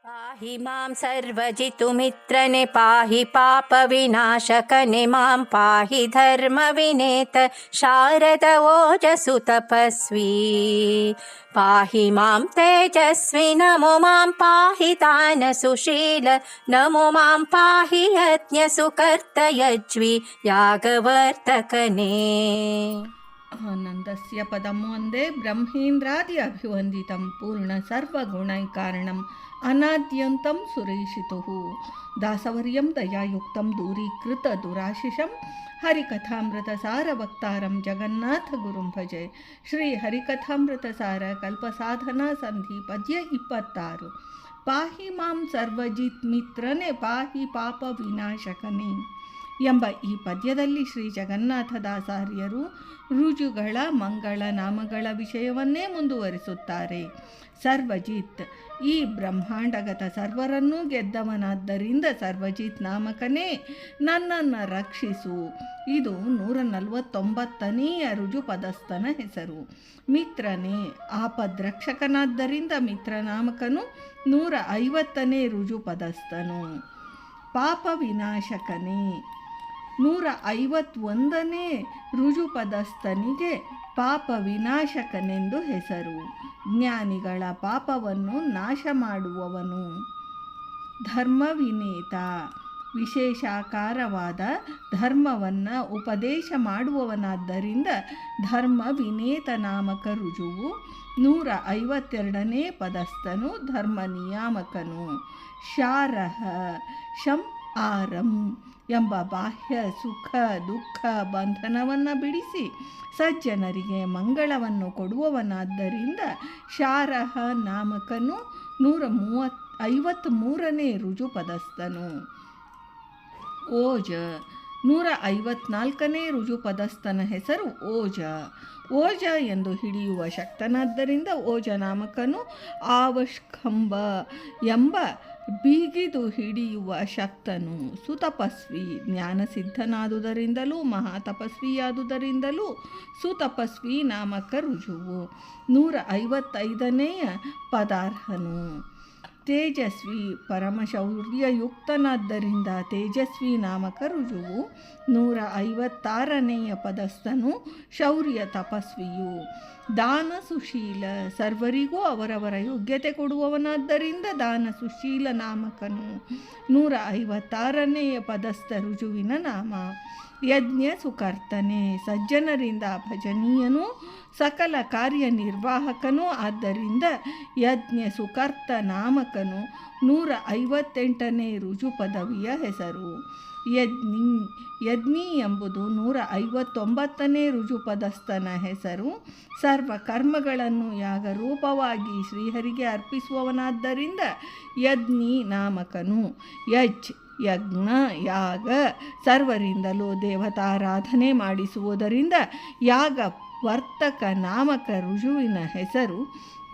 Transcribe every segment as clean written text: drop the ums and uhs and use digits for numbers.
पाहि मां सर्वजितुमित्रने पाहि पापविनाशकने मां पाहि धर्मविनेत शारद ओजसु तपस्वी पाहि मां तेजस्वी नमो मां पाहि दानसुशील नमो मां पाहि यज्ञसुकर्तयज्वी यागवर्तकने आनन्दस्य पदं वन्दे ब्रह्मेन्द्रादि अभिवन्दितं पूर्णसर्वगुणैकारणम् अनाद्यन्तं सुरेशितुः दासवर्यं दयायुक्तं दूरीकृतदुराशिषं हरिकथामृतसारवक्तारं जगन्नाथगुरुं भजे श्रीहरिकथामृतसार कल्पसाधना संधि पद्य 26 पाहि मां ಸರ್ವಜಿತ್ ಮಿತ್ರನೆ ಪಾಹಿ ಪಾಪ ವಿನಾಶಕನೇ ಎಂಬ ಈ ಪದ್ಯದಲ್ಲಿ ಶ್ರೀ ಜಗನ್ನಾಥದಾಸಾರ್ಯರು ರುಜುಗಳ ಮಂಗಳ ನಾಮಗಳ ವಿಷಯವನ್ನೇ ಮುಂದುವರಿಸುತ್ತಾರೆ. ಸರ್ವಜಿತ್, ಈ ಬ್ರಹ್ಮಾಂಡಗತ ಸರ್ವರನ್ನೂ ಗೆದ್ದವನಾದ್ದರಿಂದ ಸರ್ವಜಿತ್ ನಾಮಕನೇ ನನ್ನನ್ನು ರಕ್ಷಿಸು. ಇದು 149ನೇಯ ರುಜುಪದಸ್ಥನ ಹೆಸರು. ಮಿತ್ರನೇ, ಆಪದ್ರಕ್ಷಕನಾದ್ದರಿಂದ ಮಿತ್ರನಾಮಕನು 150ನೇ ರುಜುಪದಸ್ಥನು. ಪಾಪ ವಿನಾಶಕನೇ, 151ನೇ ರುಜುಪದಸ್ಥನಿಗೆ ಪಾಪ ವಿನಾಶಕನೆಂದು ಹೆಸರು. ಜ್ಞಾನಿಗಳ ಪಾಪವನ್ನು ನಾಶ ಮಾಡುವವನು. ಧರ್ಮವಿನೇತ, ವಿಶೇಷಾಕಾರವಾದ ಧರ್ಮವನ್ನು ಉಪದೇಶ ಮಾಡುವವನಾದ್ದರಿಂದ ಧರ್ಮವಿನೇತ ನಾಮಕ ರುಜುವು 152ನೇ ಪದಸ್ಥನು. ಧರ್ಮ ನಿಯಾಮಕನು. ಶಾರಹ, ಶಂ ಆರಂ ಎಂಬ ಬಾಹ್ಯ ಸುಖ ದುಃಖ ಬಂಧನವನ್ನು ಬಿಡಿಸಿ ಸಜ್ಜನರಿಗೆ ಮಂಗಳವನ್ನು ಕೊಡುವವನಾದ್ದರಿಂದ ಶಾರಹ ನಾಮಕನು 153ನೇ ರುಜುಪದಸ್ಥನು. ಓಜ, 154ನೇ ರುಜುಪದಸ್ಥನ ಹೆಸರು ಓಜ. ಓಜ ಎಂದು ಹಿಡಿಯುವ ಶಕ್ತನಾದ್ದರಿಂದ ಓಜ ನಾಮಕನು. ಆವಷ್ಕಂಬ ಎಂಬ ಬೀಗಿದು ಹಿಡಿಯುವ ಶಕ್ತನು. ಸುತಪಸ್ವಿ, ಜ್ಞಾನಸಿದ್ಧನಾದುದರಿಂದಲೂ ಮಹಾತಪಸ್ವಿಯಾದುದರಿಂದಲೂ ಸುತಪಸ್ವಿ ನಾಮಕ ರುಜುವು 155ನೇಯ ಪದಾರ್ಹನು. ತೇಜಸ್ವಿ, ಪರಮಶೌರ್ಯಯುಕ್ತನಾದ್ದರಿಂದ ತೇಜಸ್ವಿ ನಾಮಕ ರುಜುವು 156ನೇಯ ಪದಸ್ಥನು. ಶೌರ್ಯ ತಪಸ್ವಿಯು. ದಾನ ಸುಶೀಲ, ಸರ್ವರಿಗೂ ಅವರವರ ಯೋಗ್ಯತೆ ಕೊಡುವವನಾದ್ದರಿಂದ ದಾನ ಸುಶೀಲ ನಾಮಕನು 156ನೇಯ ಪದಸ್ಥ ರುಜುವಿನ ನಾಮ. ಯಜ್ಞ ಸುಕರ್ತನೆ, ಸಜ್ಜನರಿಂದ ಭಜನೀಯನೂ ಸಕಲ ಕಾರ್ಯನಿರ್ವಾಹಕನೂ ಆದ್ದರಿಂದ ಯಜ್ಞ ಸುಕರ್ತ ನಾಮಕನು 158ನೇ ರುಜು ಪದವಿಯ ಹೆಸರು. ಯಜ್ಞಿ, ಯಜ್ಞಿ ಎಂಬುದು 159ನೇ ರುಜುಪದಸ್ಥನ ಹೆಸರು. ಸರ್ವ ಕರ್ಮಗಳನ್ನು ಯಾಗರೂಪವಾಗಿ ಶ್ರೀಹರಿಗೆ ಅರ್ಪಿಸುವವನಾದ್ದರಿಂದ ಯಜ್ಞಿ ನಾಮಕನು. ಯಜ್, ಯಜ್ಞ, ಯಾಗ, ಸರ್ವರಿಂದಲೂ ದೇವತಾರಾಧನೆ ಮಾಡಿಸುವುದರಿಂದ ಯಾಗ ವರ್ತಕ ನಾಮಕ ರುಜುವಿನ ಹೆಸರು.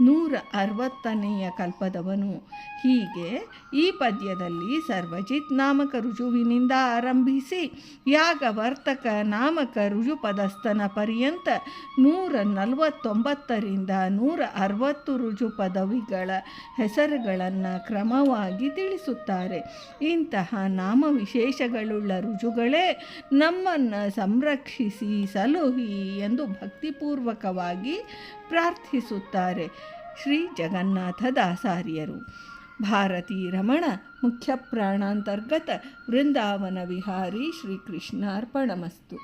160ನೇಯ ಕಲ್ಪದವನು. ಹೀಗೆ ಈ ಪದ್ಯದಲ್ಲಿ ಸರ್ವಜಿತ್ ನಾಮಕ ರುಜುವಿನಿಂದ ಆರಂಭಿಸಿ ಯಾಗವರ್ತಕ ನಾಮಕ ರುಜುಪದಸ್ಥನ ಪರ್ಯಂತ 149ರಿಂದ 160 ರುಜು ಪದವಿಗಳ ಹೆಸರುಗಳನ್ನು ಕ್ರಮವಾಗಿ ತಿಳಿಸುತ್ತಾರೆ. ಇಂತಹ ನಾಮವಿಶೇಷಗಳುಳ್ಳ ರುಜುಗಳೇ ನಮ್ಮನ್ನು ಸಂರಕ್ಷಿಸಿ ಸಲುಹಿ ಎಂದು ಭಕ್ತಿಪೂರ್ವಕವಾಗಿ ಪ್ರಾರ್ಥಿಸುತ್ತಾರೆ ಶ್ರೀ ಜಗನ್ನಾಥದಾಸಾರ್ಯರು. ಭಾರತೀ ರಮಣ ಮುಖ್ಯ ಪ್ರಾಣಾಂತರ್ಗತ ವೃಂದಾವನ ವಿಹಾರಿ ಶ್ರೀಕೃಷ್ಣಾರ್ಪಣಮಸ್ತು.